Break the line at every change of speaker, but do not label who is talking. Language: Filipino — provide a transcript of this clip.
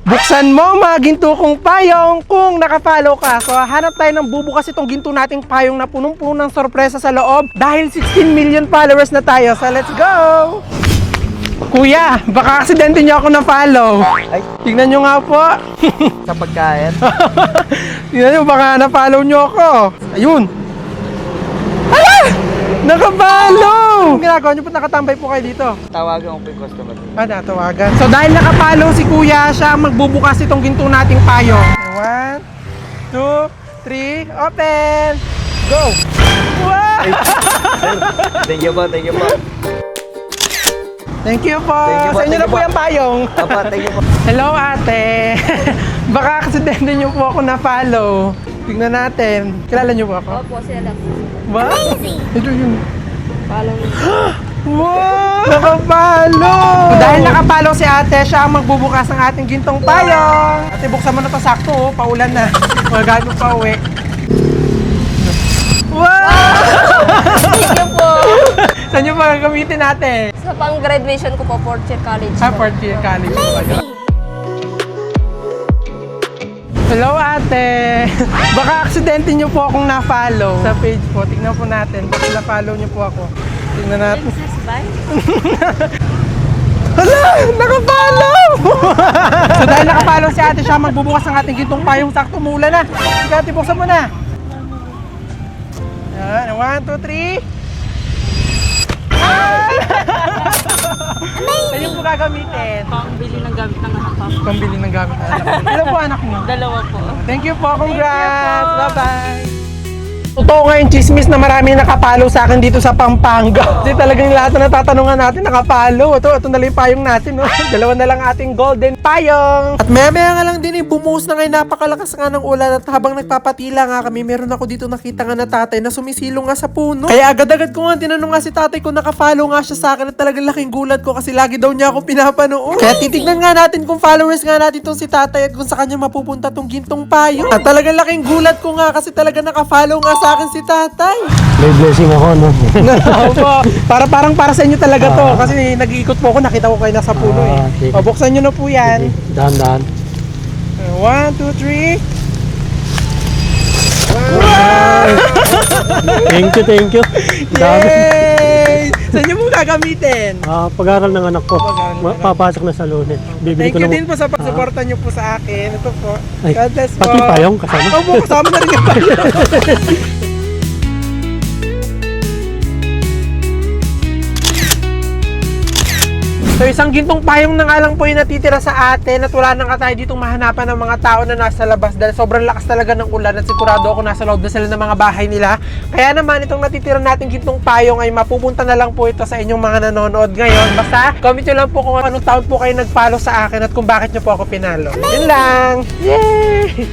Buksan mo mga ginto kong payong kung nakapalo ka. So hanap tayo ng bubukas itong ginto nating payong na punong-puno ng sorpresa sa loob dahil 16 million followers na tayo. So let's go! Kuya, baka aksidente niyo ako na-follow.
Ay,
Tingnan niyo nga po.
sa pagkain.
Tingnan niyo, baka na-follow niyo ako. Ayun. Hala! Nakapalo! Ang ginagawa niyo po, nakatambay po kayo dito.
Tawagan ko po yung customer.
Natawagan. So dahil nakapalo si Kuya, siya ang magbubukas itong ginto nating payong. 1, 2, 3, open! Go! Wow!
Thank you po, thank you po.
Thank you po!
Thank you po,
Sa inyo
thank
na
you
po
po.
yung payong.
Papa, thank you po.
Hello ate! Baka aksidente niyo po ako na-follow. Tignan natin. Kilala niyo po ako?
Opo, si Alexis.
Wow! Ito yun.
Follow me.
Wow! Nakapalo! Dahil nakapalo si ate, siya ang magbubukas ng ating gintong payong. Ate, buksan mo na to sakto, oh. Paulan na. Magagamit pa uwi. Wow!
Thank you po.
Saan nyo pa gagamitin natin?
Sa pang-graduation ko po, fourth year college.
Sa
po.
fourth year college po kayo. Hello ate! Baka aksidente nyo po akong na-follow sa page po. Tignan po natin. Baka na-follow nyo po ako. Tignan natin.
Princess Bye.
Hala! Nakapalo! So dahil nakapalo si ate, siya magbubukas ng ating gintong payong. Sakto, umuulan na. Sige ate, buksan mo na. Yan, 1, 2, 3. Ayun po gagamitin.
Pang-bili ng gamit ng anak ko.
Pambili ng gamit ng anak mo. Ilan po anak mo?
Dalawa po.
Thank you po, congrats! Bye-bye! Totoo nga yung chismis na marami nakapalo sa akin dito sa Pampanga. Kasi talagang lahat na natatanungan natin nakapalo. Ito na lang yung payong natin. No? Dalawa na lang ating golden payong. At maya nga lang din bumuhos na ngayon, napakalakas nga ng ulan. At habang nagpapatila nga kami, meron ako dito nakita nga na tatay na sumisilong nga sa puno. Kaya agad-agad ko nga tinanong nga si tatay kung nakapalo nga siya sa akin. At talagang laking gulat ko kasi lagi daw niya ako pinapanood. Kaya titignan nga natin kung followers nga natin tong si tatay at kung sa kanya mapupunta tong gintong payong. At talagang laking gulat ko nga kasi talagang nakafollow nga sa akin si tatay.
May blessing ako, no?
Opo. Parang para sa inyo talaga to. Kasi nag-iikot po ako, nakita ko kayo nasa puno eh.
Okay.
O, buksan nyo na po yan.
Dahan-dahan.
1, 2, 3.
Thank you. Dami.
Yay! Saan nyo po gagamitin?
Pag-aral ng anak ko.
Pag-aral ng anak.
Papasok na sa Lunes. Bibili
Thank
ko
you
ng...
din po sa pagsuporta nyo po sa akin. Ito po.
Ay,
God bless po.
pati payong kasama?
Opo, kasama na rin yung payong. So isang gintong payong na nga lang po yung natitira sa atin at wala nang tayo ditong mahanapan ng mga tao na nasa labas dahil sobrang lakas talaga ng ulan at sigurado ako nasa loob na sila ng mga bahay nila. Kaya naman itong natitira nating gintong payong ay mapupunta na lang po ito sa inyong mga nanonood ngayon. Basta comment nyo lang po kung anong taon po kayo nag-follow sa akin at kung bakit nyo po ako pinalo. Yun lang! Yay!